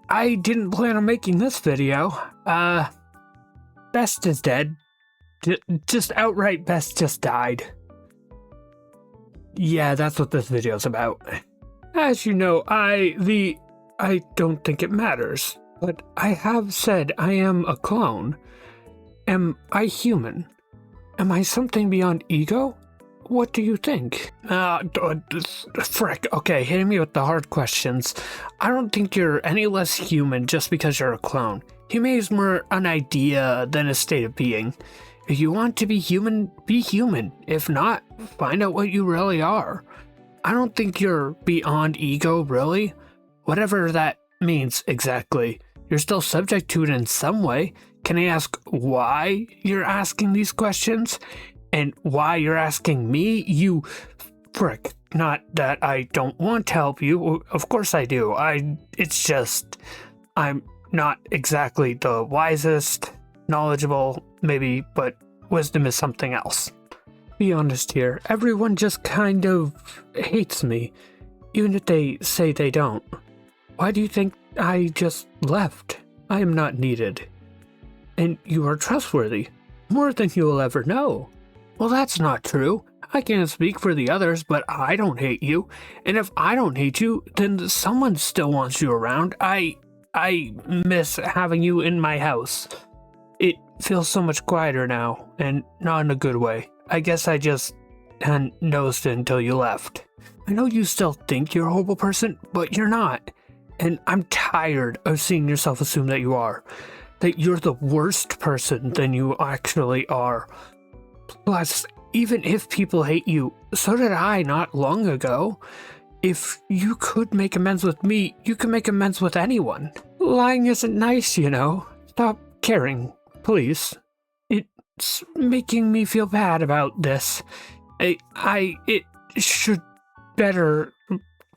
I didn't plan on making this video. Best is dead. Just outright Best just died. Yeah, that's what this video's about. As you know, I don't think it matters, but I have said I am a clone. Am I human? Am I something beyond ego? What do you think? Frick, okay, hitting me with the hard questions. I don't think you're any less human just because you're a clone. Human is more an idea than a state of being. If you want to be human, be human. If not, find out what you really are. I don't think you're beyond ego, really. Whatever that means exactly. You're still subject to it in some way. Can I ask why you're asking these questions? And why you're asking me? You frick. Not that I don't want to help you. Of course I do. It's just, I'm not exactly the wisest, knowledgeable, maybe, but wisdom is something else. Be honest here. Everyone just kind of hates me, even if they say they don't. Why do you think I just left? I am not needed. And you are trustworthy. More than you will ever know. Well, that's not true. I can't speak for the others, but I don't hate you. And if I don't hate you, then someone still wants you around. I miss having you in my house. It feels so much quieter now, and not in a good way. I guess I just hadn't noticed it until you left. I know you still think you're a horrible person, but you're not. And I'm tired of seeing yourself assume that you are. That you're the worst person than you actually are. Plus, even if people hate you, so did I not long ago. If you could make amends with me, you can make amends with anyone. Lying isn't nice, you know. Stop caring, please. It's making me feel bad about this. It should better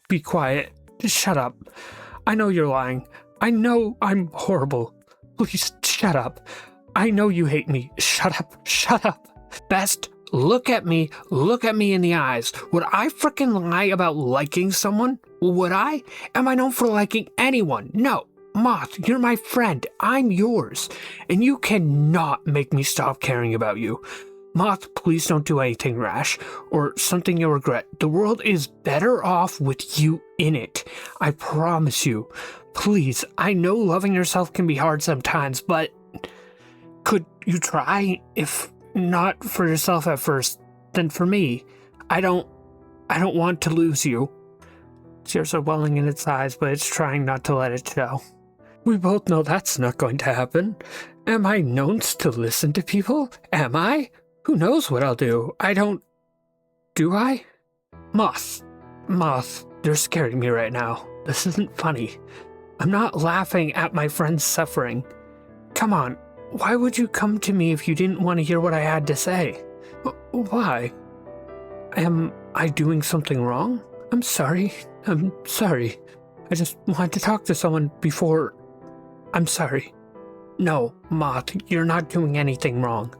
be quiet. Shut up. I know you're lying. I know I'm horrible. Please, shut up. I know you hate me. Shut up. Shut up. Best, look at me in the eyes. Would I frickin' lie about liking someone? Would I? Am I known for liking anyone? No. Moth, you're my friend. I'm yours. And you cannot make me stop caring about you. Moth, please don't do anything rash, or something you'll regret. The world is better off with you in it. I promise you. Please, I know loving yourself can be hard sometimes, but could you try? If not for yourself at first, then for me. I don't want to lose you. Tears are welling in its eyes, but it's trying not to let it show. We both know that's not going to happen. Am I known to listen to people? Am I? Who knows what I'll do? Do I? Moth, you're scaring me right now. This isn't funny. I'm not laughing at my friend's suffering. Come on, why would you come to me if you didn't want to hear what I had to say? Why? Am I doing something wrong? I'm sorry. I just wanted to talk to someone before. I'm sorry. No, Moth, you're not doing anything wrong.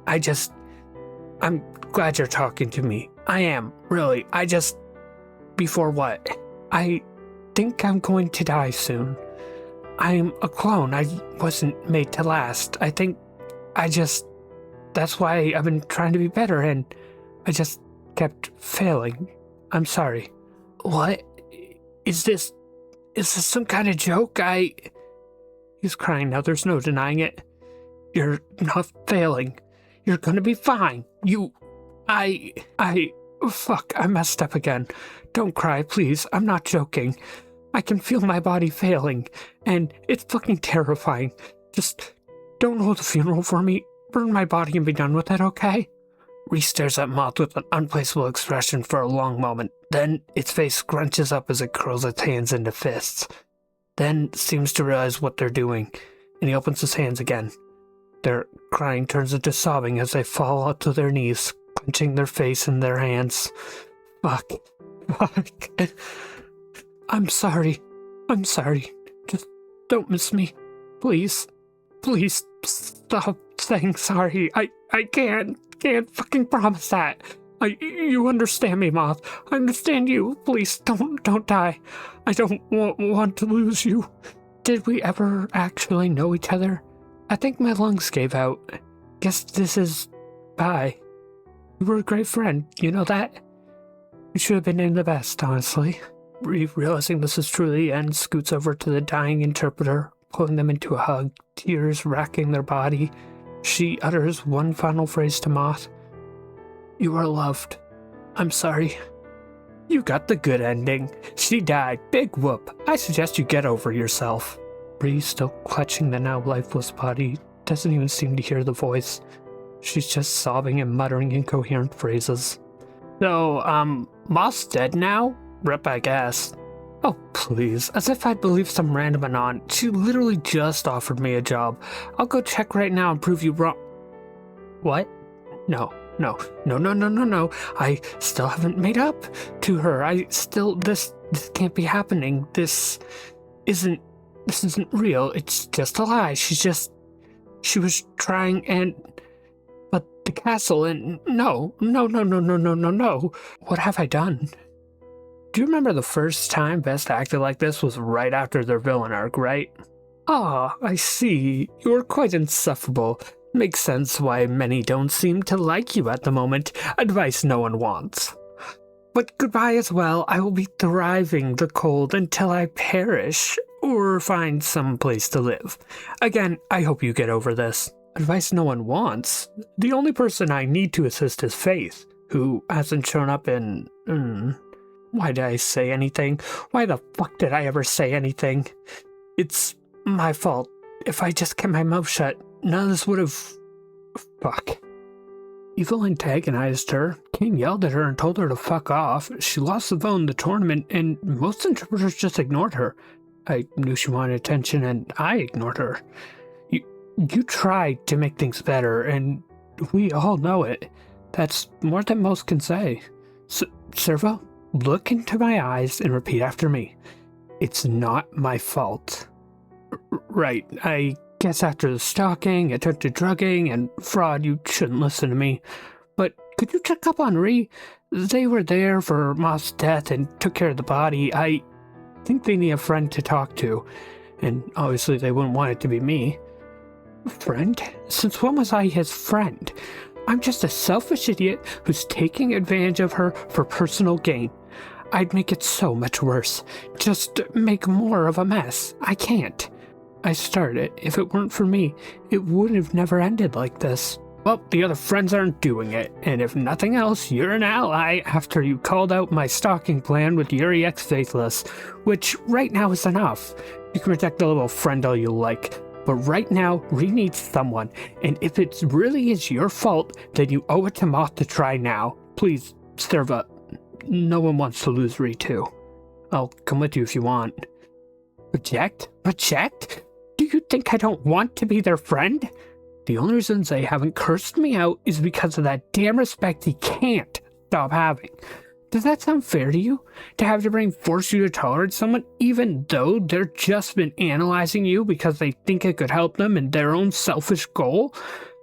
I'm glad you're talking to me. I am, really. Before what? I think I'm going to die soon. I'm a clone. I wasn't made to last. That's why I've been trying to be better, and I just kept failing. I'm sorry. What? Is this some kind of joke? He's crying now. There's no denying it. You're not failing. You're gonna be fine. Fuck, I messed up again. Don't cry, please. I'm not joking. I can feel my body failing, and it's fucking terrifying. Just don't hold a funeral for me. Burn my body and be done with it, okay? Reese stares at Moth with an unplaceable expression for a long moment. Then its face scrunches up as it curls its hands into fists. Then seems to realize what they're doing, and he opens his hands again. Their crying turns into sobbing as they fall onto their knees, clenching their face in their hands. Fuck. I'm sorry. Just don't miss me. Please stop saying sorry. I can't fucking promise that. You understand me, Moth. I understand you. Please don't die. I don't want to lose you. did we ever actually know each other? I think my lungs gave out. Guess this is bye. You were a great friend, you know that? You should have been in the best, honestly. Realizing this is truly the end, scoots over to the dying interpreter, pulling them into a hug, tears racking their body. She utters one final phrase to Moth. You are loved. I'm sorry. You got the good ending. She died. Big whoop. I suggest you get over yourself. Bree, still clutching the now lifeless body, doesn't even seem to hear the voice. She's just sobbing and muttering incoherent phrases. So, Moth's dead now? Rip, I guess. Oh, please. As if I'd believe some random anon. She literally just offered me a job. I'll go check right now and prove you wrong. What? No. I still haven't made up to her. This can't be happening. This isn't real. It's just a lie. She was trying but the castle and no. What have I done? Do you remember the first time Best acted like this was right after their villain arc, right? Ah, I see. You were quite insufferable. Makes sense why many don't seem to like you at the moment. Advice no one wants. But goodbye as well. I will be thriving the cold until I perish, or find some place to live. Again, I hope you get over this. Advice no one wants? The only person I need to assist is Faith, who hasn't shown up in... Why did I say anything? Why the fuck did I ever say anything? It's my fault. If I just kept my mouth shut, none of this would have... Fuck. Evil antagonized her. King yelled at her and told her to fuck off. She lost the vote in the tournament, and most interpreters just ignored her. I knew she wanted attention, and I ignored her. You tried to make things better, and we all know it. That's more than most can say. Servo, look into my eyes and repeat after me. It's not my fault. Right, I guess after the stalking, attempted drugging, and fraud, you shouldn't listen to me. But could you check up on Ree? They were there for Moth's death and took care of the body. I think they need a friend to talk to, and obviously they wouldn't want it to be me. Friend? Since when was I his friend? I'm just a selfish idiot who's taking advantage of her for personal gain. I'd make it so much worse. Just make more of a mess. I can't. I started. If it weren't for me, it would have never ended like this. Well, the other friends aren't doing it, and if nothing else, you're an ally after you called out my stalking plan with Yuri X Faithless, which right now is enough. You can reject the little friend all you like, but right now, Ree needs someone, and if it really is your fault, then you owe it to Moth to try now. Please, Serva, no one wants to lose Ree too. I'll come with you if you want. Reject? Reject? Do you think I don't want to be their friend? The only reason they haven't cursed me out is because of that damn respect he can't stop having. Does that sound fair to you? To have your brain force you to tolerate someone even though they're just been analyzing you because they think it could help them in their own selfish goal?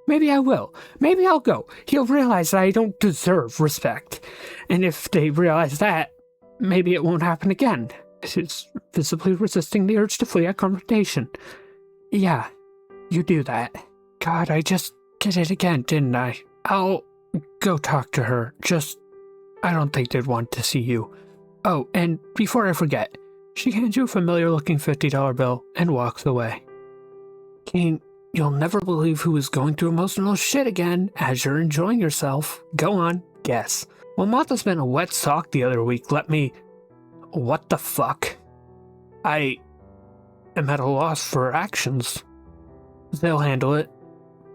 Maybe I will. Maybe I'll go. He'll realize that I don't deserve respect. And if they realize that, maybe it won't happen again. It's visibly resisting the urge to flee a confrontation. Yeah, you do that. God, I just did it again, didn't I? I'll go talk to her. I don't think they'd want to see you. Oh, and before I forget, she hands you a familiar-looking $50 bill and walks away. Kane, you'll never believe who is going through emotional shit again as you're enjoying yourself. Go on, guess. Well, Moth has been a wet sock the other week. What the fuck? I am at a loss for actions. They'll handle it.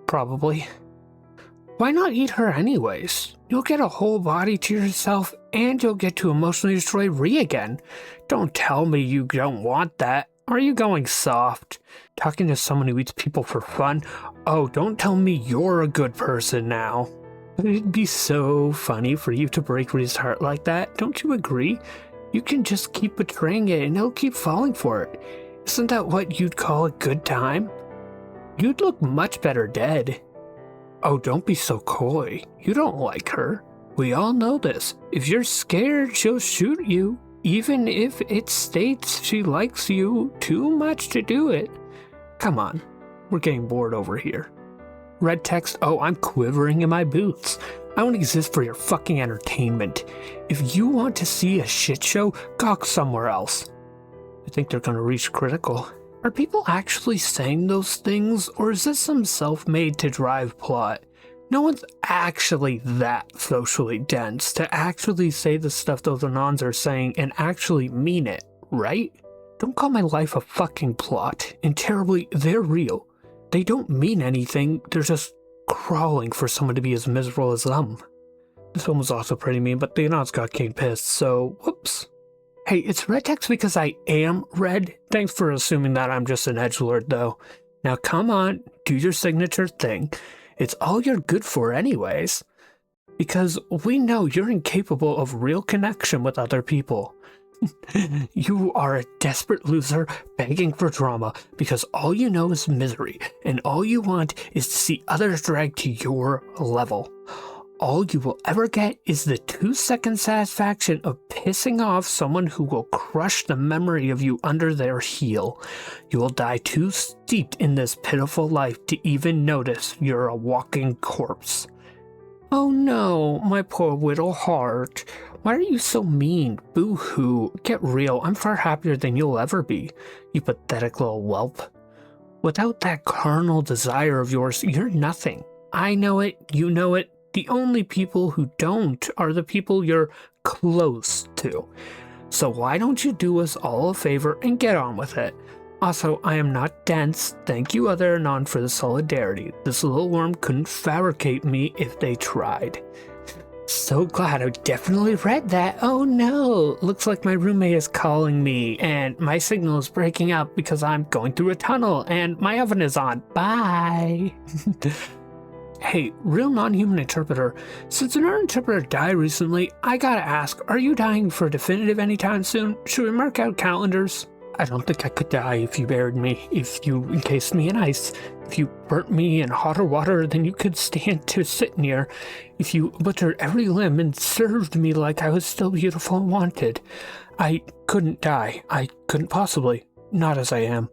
Probably. Why not eat her anyways? You'll get a whole body to yourself and you'll get to emotionally destroy Ree again. Don't tell me you don't want that. Are you going soft? Talking to someone who eats people for fun? Oh, don't tell me you're a good person now. It'd be so funny for you to break Ree's heart like that, don't you agree? You can just keep betraying it and he'll keep falling for it. Isn't that what you'd call a good time? You'd look much better dead. Oh, don't be so coy. You don't like her. We all know this. If you're scared, she'll shoot you. even if it states she likes you too much to do it. Come on, we're getting bored over here. Red text, oh, I'm quivering in my boots. I don't exist for your fucking entertainment. If you want to see a shit show, go somewhere else. I think they're gonna reach critical. Are people actually saying those things, or is this some self-made to drive plot? No one's actually that socially dense to actually say the stuff those Anons are saying and actually mean it, right? Don't call my life a fucking plot. And terribly, they're real. They don't mean anything, they're just crawling for someone to be as miserable as them. This one was also pretty mean, but the Anons got king pissed, so whoops. Hey, it's red text because I am red. Thanks for assuming that I'm just an edgelord, though. Now come on, do your signature thing. It's all you're good for anyways. Because we know you're incapable of real connection with other people. You are a desperate loser begging for drama because all you know is misery, and all you want is to see others dragged to your level. All you will ever get is the 2-second satisfaction of pissing off someone who will crush the memory of you under their heel. You will die too steeped in this pitiful life to even notice you're a walking corpse. Oh no, my poor little heart. Why are you so mean? Boo-hoo. Get real, I'm far happier than you'll ever be, you pathetic little whelp. Without that carnal desire of yours, you're nothing. I know it, you know it. The only people who don't are the people you're close to. So why don't you do us all a favor and get on with it? Also, I am not dense. Thank you, other Anon, for the solidarity. This little worm couldn't fabricate me if they tried. So glad I definitely read that. Oh no, looks like my roommate is calling me and my signal is breaking up because I'm going through a tunnel and my oven is on. Bye. Hey, real non-human interpreter, since another interpreter died recently, I gotta ask, are you dying for definitive anytime soon? Should we mark out calendars? I don't think I could die if you buried me, if you encased me in ice, if you burnt me in hotter water than you could stand to sit near, if you butchered every limb and served me like I was still beautiful and wanted. I couldn't die. I couldn't possibly. Not as I am.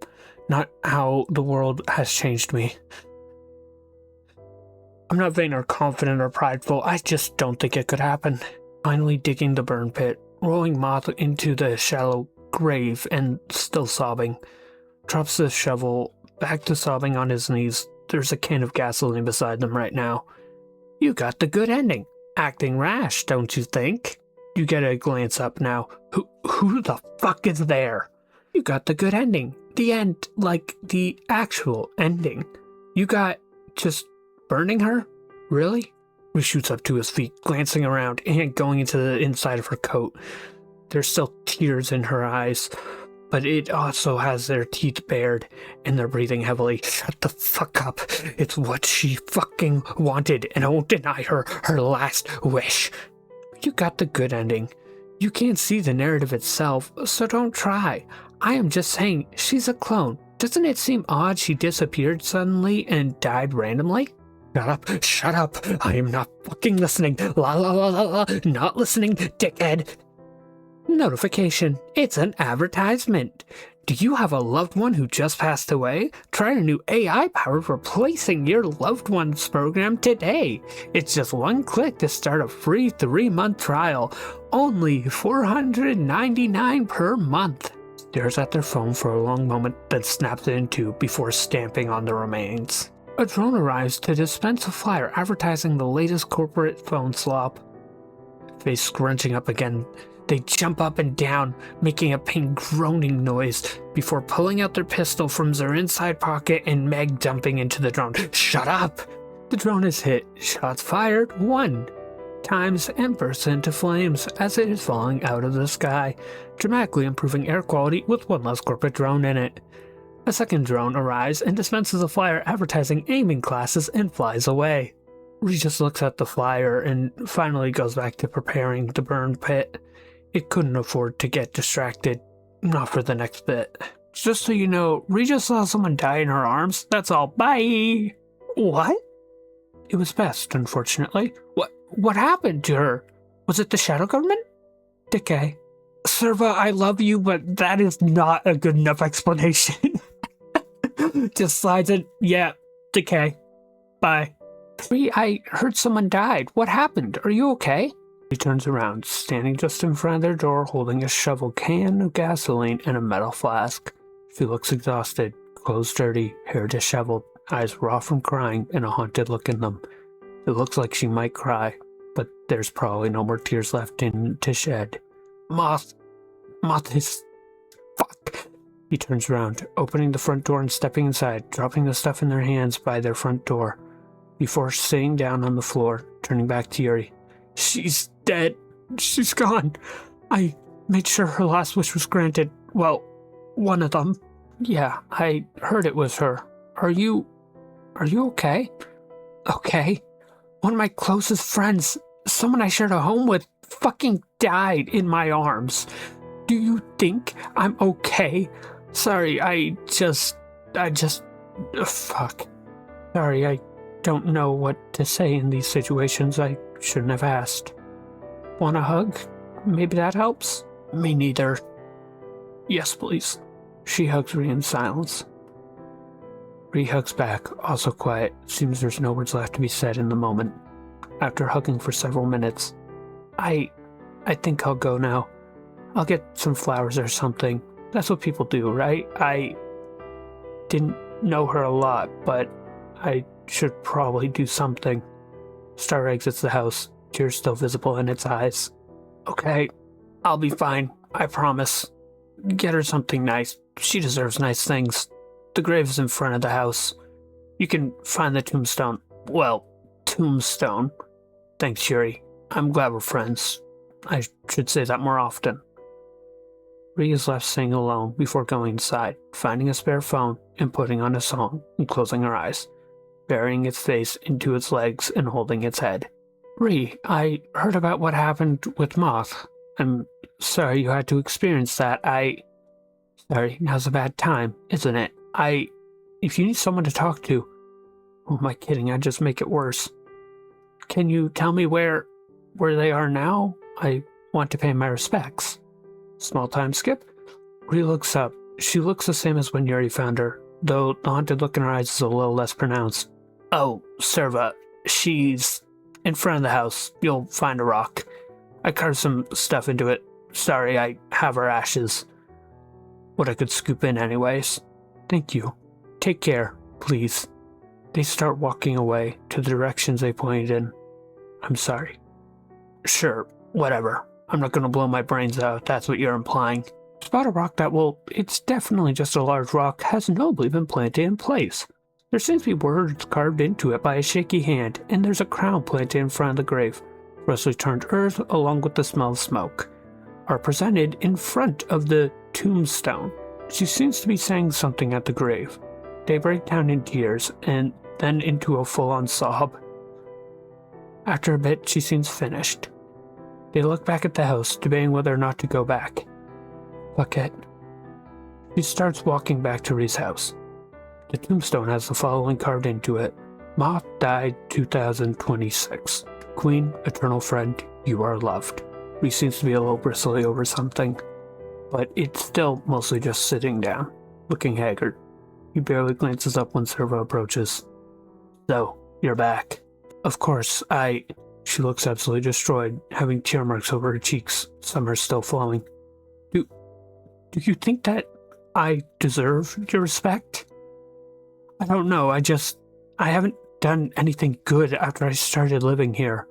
Not how the world has changed me. I'm not vain or confident or prideful, I just don't think it could happen. Finally digging the burn pit, rolling Moth into the shallow grave and still sobbing. Drops the shovel, back to sobbing on his knees. There's a can of gasoline beside them right now. You got the good ending. Acting rash, don't you think? You get a glance up now. Who the fuck is there? You got the good ending. The end, like the actual ending. You got just burning her? Really? He shoots up to his feet, glancing around and going into the inside of her coat. There's still tears in her eyes, but it also has their teeth bared, and they're breathing heavily. Shut the fuck up. It's what she fucking wanted, and I won't deny her her last wish. You got the good ending. You can't see the narrative itself, so don't try. I am just saying, she's a clone. Doesn't it seem odd she disappeared suddenly and died randomly? Shut up, I am not fucking listening. La la la la la, not listening, dickhead. Notification, it's an advertisement. Do you have a loved one who just passed away? Try a new AI-powered replacing your loved one's program today. It's just one click to start a free 3-month trial. Only $499 per month. Stares at their phone for a long moment, then snaps it in two before stamping on the remains. A drone arrives to dispense a flyer advertising the latest corporate phone slop. Face scrunching up again, they jump up and down, making a pain groaning noise before pulling out their pistol from their inside pocket and Meg dumping into the drone. Shut up! The drone is hit. Shots fired 1 times and bursts into flames as it is falling out of the sky, dramatically improving air quality with one less corporate drone in it. A second drone arrives and dispenses a flyer advertising aiming classes and flies away. Regis looks at the flyer and finally goes back to preparing the burn pit. It couldn't afford to get distracted, not for the next bit. Just so you know, Regis saw someone die in her arms, that's all. Bye! What? It was best, unfortunately. What happened to her? Was it the Shadow Government? Decay. Serva, I love you, but that is not a good enough explanation. Just slides it. Yeah, decay. Bye. I heard someone died. What happened? Are you okay? He turns around, standing just in front of their door, holding a shovel, can of gasoline, and a metal flask. She looks exhausted, clothes dirty, hair disheveled, eyes raw from crying, and a haunted look in them. It looks like she might cry, but there's probably no more tears left in to shed. Moth is... Fuck. He turns around, opening the front door and stepping inside, dropping the stuff in their hands by their front door. Before sitting down on the floor, turning back to Yuri. She's dead. She's gone. I made sure her last wish was granted. Well, one of them. Yeah, I heard it was her. Are you okay? Okay. One of my closest friends, someone I shared a home with, fucking died in my arms. Do you think I'm okay? Sorry, I just... fuck. Sorry, I don't know what to say in these situations. I shouldn't have asked. Want a hug? Maybe that helps? Me neither. Yes, please. She hugs Ree in silence. Ree hugs back, also quiet. Seems there's no words left to be said in the moment. After hugging for several minutes, I think I'll go now. I'll get some flowers or something. That's what people do, right? I didn't know her a lot, but I should probably do something. Star exits the house, tears still visible in its eyes. Okay, I'll be fine, I promise. Get her something nice. She deserves nice things. The grave is in front of the house. You can find the tombstone. Well, tombstone. Thanks, Yuri. I'm glad we're friends. I should say that more often. Ree is left sitting alone before going inside, finding a spare phone and putting on a song and closing her eyes, burying its face into its legs and holding its head. Ree, I heard about what happened with Moth. I'm sorry you had to experience that. Sorry, now's a bad time, isn't it? If you need someone to talk to... Who am I kidding? I'd just make it worse. Can you tell me where they are now? I want to pay my respects. Small time skip. Ree looks up. She looks the same as when Yuri found her, though the haunted look in her eyes is a little less pronounced. Oh, Serva. She's in front of the house. You'll find a rock. I carved some stuff into it. Sorry, I have her ashes. What I could scoop in anyways. Thank you. Take care, please. They start walking away to the directions they pointed in. I'm sorry. Sure, whatever. I'm not going to blow my brains out, that's what you're implying. Spot a rock that, well, it's definitely just a large rock, has nobly been planted in place. There seems to be words carved into it by a shaky hand, and there's a crown planted in front of the grave. Freshly turned earth, along with the smell of smoke, are presented in front of the tombstone. She seems to be saying something at the grave. They break down in tears, and then into a full-on sob. After a bit, she seems finished. They look back at the house, debating whether or not to go back. Fuck it. She starts walking back to Ree's house. The tombstone has the following carved into it. Moth died 2026. Queen, eternal friend, you are loved. Ree seems to be a little bristly over something, but it's still mostly just sitting down, looking haggard. He barely glances up when Serva approaches. So, you're back. Of course, She looks absolutely destroyed, having tear marks over her cheeks. Some are still flowing. Do you think that I deserve your respect? I don't know, I haven't done anything good after I started living here.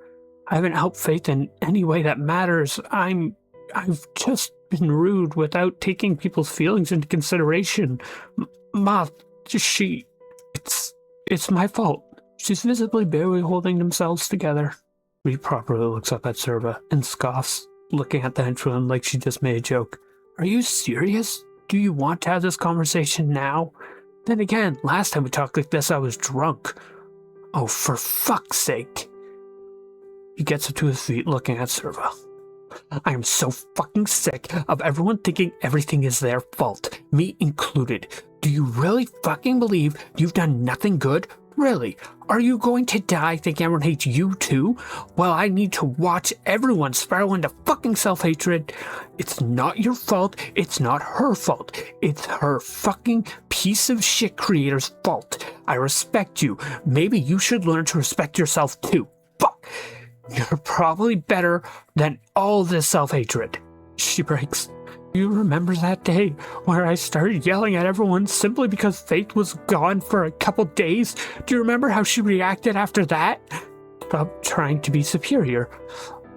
I haven't helped Faith in any way that matters. I've just been rude without taking people's feelings into consideration. Moth, it's my fault. She's visibly barely holding themselves together. Ree properly looks up at Serva and scoffs, looking at the henchwoman like she just made a joke. Are you serious? Do you want to have this conversation now? Then again, last time we talked like this, I was drunk. Oh, for fuck's sake. He gets up to his feet, looking at Serva. I am so fucking sick of everyone thinking everything is their fault, me included. Do you really fucking believe you've done nothing good? Really? Are you going to die thinking everyone hates you too? Well, I need to watch everyone spiral into fucking self-hatred. It's not your fault. It's not her fault. It's her fucking piece of shit creator's fault. I respect you. Maybe you should learn to respect yourself too. Fuck. You're probably better than all this self-hatred. She breaks. Do you remember that day where I started yelling at everyone simply because Faith was gone for a couple days? Do you remember how she reacted after that? Stop trying to be superior.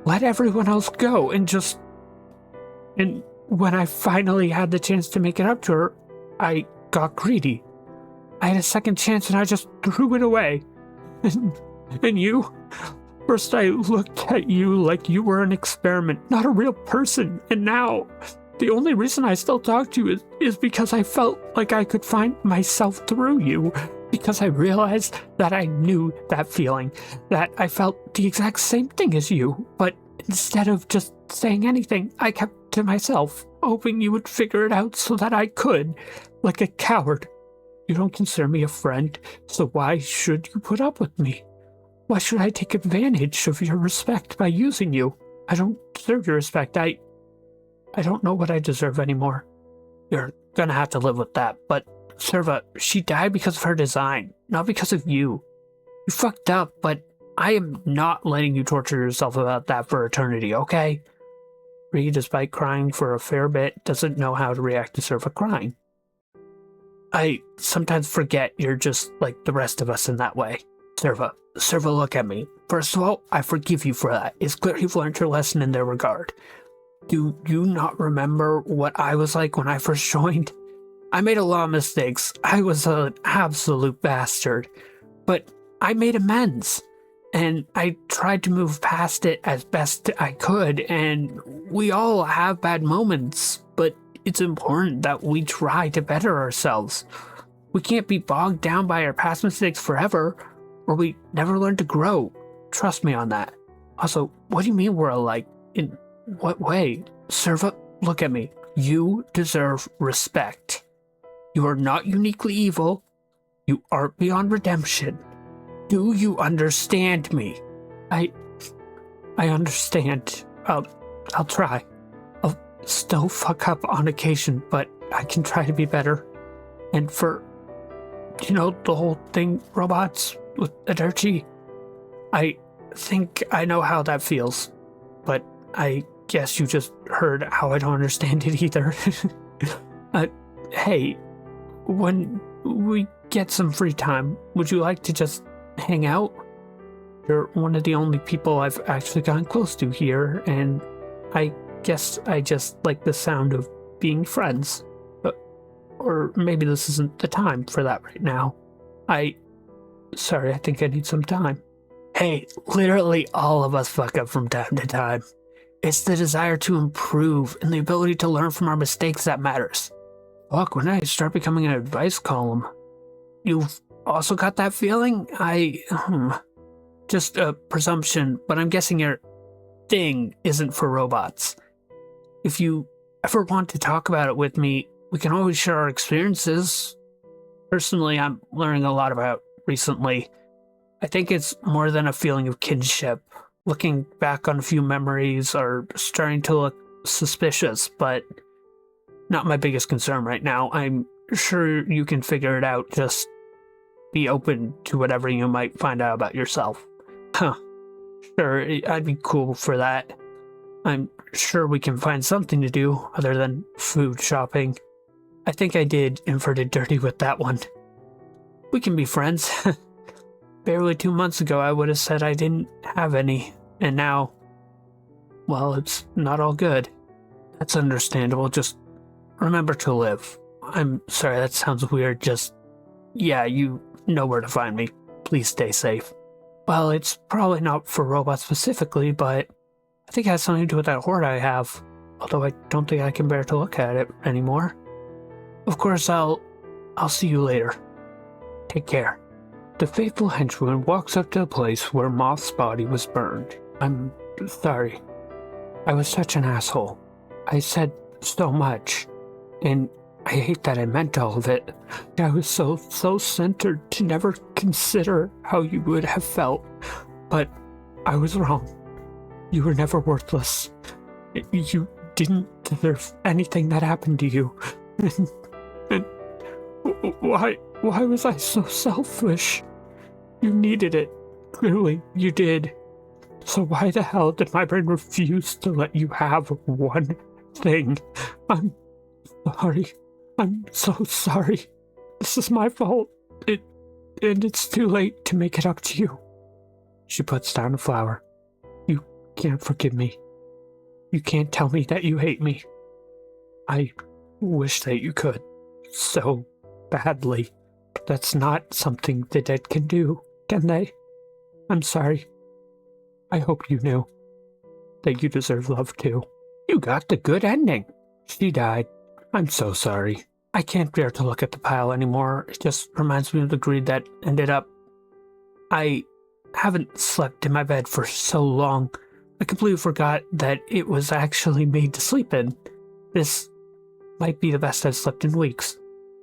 Let everyone else go and just... And when I finally had the chance to make it up to her, I got greedy. I had a second chance and I just threw it away. And you? First I looked at you like you were an experiment, not a real person, and now... The only reason I still talk to you is because I felt like I could find myself through you. Because I realized that I knew that feeling. That I felt the exact same thing as you. But instead of just saying anything, I kept to myself, hoping you would figure it out so that I could. Like a coward. You don't consider me a friend, so why should you put up with me? Why should I take advantage of your respect by using you? I don't deserve your respect. I don't know what I deserve anymore. You're gonna have to live with that, but Serva, she died because of her design, not because of you. You fucked up, but I am not letting you torture yourself about that for eternity, okay? Ree, despite crying for a fair bit, doesn't know how to react to Serva crying. I sometimes forget you're just like the rest of us in that way. Serva, look at me. First of all, I forgive you for that. It's clear you've learned your lesson in their regard. Do you not remember what I was like when I first joined? I made a lot of mistakes. I was an absolute bastard. But I made amends. And I tried to move past it as best I could. And we all have bad moments. But it's important that we try to better ourselves. We can't be bogged down by our past mistakes forever, or we never learn to grow. Trust me on that. Also, what do you mean we're alike? In what way? Serva, look at me. You deserve respect. You are not uniquely evil. You aren't beyond redemption. Do you understand me? I understand. I'll try. I'll still fuck up on occasion, but I can try to be better. And for, the whole thing, robots with Aderchi, I think I know how that feels, but I guess you just heard how I don't understand it either. Hey, when we get some free time, would you like to just hang out? You're one of the only people I've actually gotten close to here, and I guess I just like the sound of being friends. Or maybe this isn't the time for that right now. Sorry, I think I need some time. Hey, literally all of us fuck up from time to time. It's the desire to improve and the ability to learn from our mistakes that matters. Fuck, when did I start becoming an advice column? You've also got that feeling? Just a presumption, but I'm guessing your thing isn't for robots. If you ever want to talk about it with me, we can always share our experiences. Personally, I'm learning a lot about recently. I think it's more than a feeling of kinship. Looking back on a few memories are starting to look suspicious, but not my biggest concern right now. I'm sure you can figure it out. Just be open to whatever you might find out about yourself. Sure, I'd be cool for that. I'm sure we can find something to do other than food shopping. I think I did inverted dirty with that one. We can be friends. Barely 2 months ago, I would have said I didn't have any, and now, well, it's not all good. That's understandable, just remember to live. I'm sorry, that sounds weird, yeah, you know where to find me. Please stay safe. Well, it's probably not for robots specifically, but I think it has something to do with that hoard I have, although I don't think I can bear to look at it anymore. Of course, I'll see you later. Take care. The faithful henchman walks up to the place where Moth's body was burned. I'm sorry. I was such an asshole. I said so much. And I hate that I meant all of it. I was so centered to never consider how you would have felt. But I was wrong. You were never worthless. You didn't deserve anything that happened to you. And why was I so selfish? You needed it. Clearly, you did. So why the hell did my brain refuse to let you have one thing? I'm sorry. I'm so sorry. This is my fault. And it's too late to make it up to you. She puts down a flower. You can't forgive me. You can't tell me that you hate me. I wish that you could. So badly. But that's not something the dead can do, can they? I'm sorry. I hope you knew that you deserve love too. You got the good ending. She died. I'm so sorry. I can't bear to look at the pile anymore. It just reminds me of the greed that ended up. I haven't slept in my bed for so long. I completely forgot that it was actually made to sleep in. This might be the best I've slept in weeks.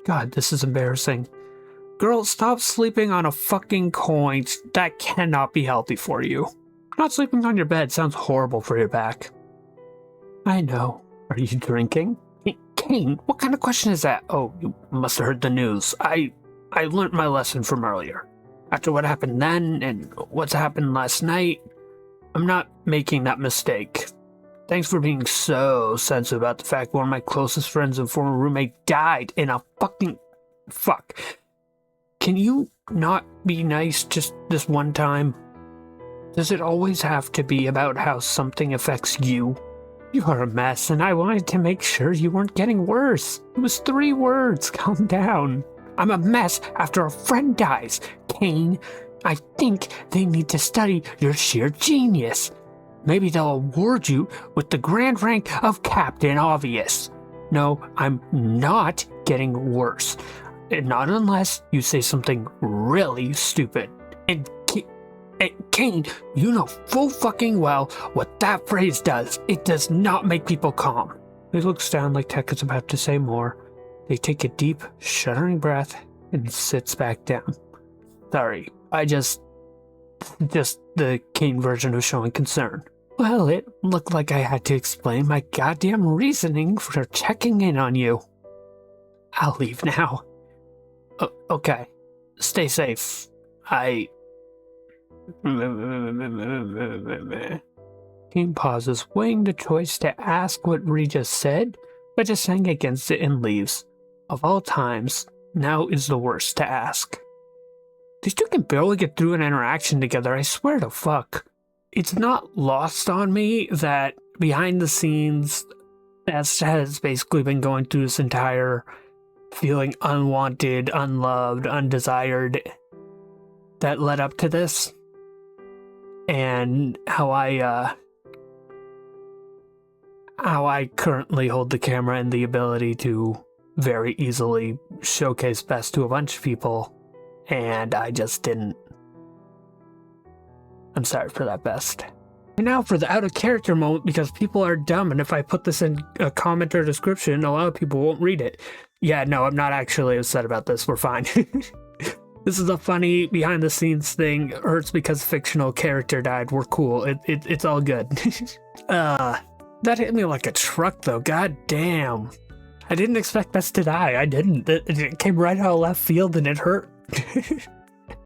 God, this is embarrassing. Girl, stop sleeping on a fucking coin. That cannot be healthy for you. Not sleeping on your bed sounds horrible for your back. I know. Are you drinking? Kane, what kind of question is that? Oh, you must have heard the news. I learned my lesson from earlier. After what happened then and what's happened last night, I'm not making that mistake. Thanks for being so sensitive about the fact one of my closest friends and former roommate died in a fucking... Fuck. Can you not be nice just this one time? Does it always have to be about how something affects you? You are a mess, and I wanted to make sure you weren't getting worse. It was 3 words. Calm down. I'm a mess after a friend dies. Kane, I think they need to study your sheer genius. Maybe they'll award you with the grand rank of Captain Obvious. No, I'm not getting worse. And not unless you say something really stupid. And Kane, you know full fucking well what that phrase does. It does not make people calm. He looks down like Tech is about to say more. They take a deep, shuddering breath and sits back down. Sorry, I just the Kane version of showing concern. Well, it looked like I had to explain my goddamn reasoning for checking in on you. I'll leave now. Okay. Stay safe. Kane pauses, weighing the choice to ask what Ree just said, but just saying against it and leaves. Of all times, now is the worst to ask. These two can barely get through an interaction together, I swear to fuck. It's not lost on me that behind the scenes, Nest has basically been going through this entire feeling unwanted, unloved, undesired that led up to this. And how I currently hold the camera and the ability to very easily showcase best to a bunch of people, and I just didn't. I'm sorry for that, Best. And now for the out of character moment, because people are dumb, and if I put this in a comment or description, a lot of people won't read it. Yeah, no, I'm not actually upset about this. We're fine. This is a funny behind the scenes thing. It hurts because fictional character died. We're cool. It's all good. That hit me like a truck though. God damn. I didn't expect Best to die. I didn't. It came right out of left field and it hurt.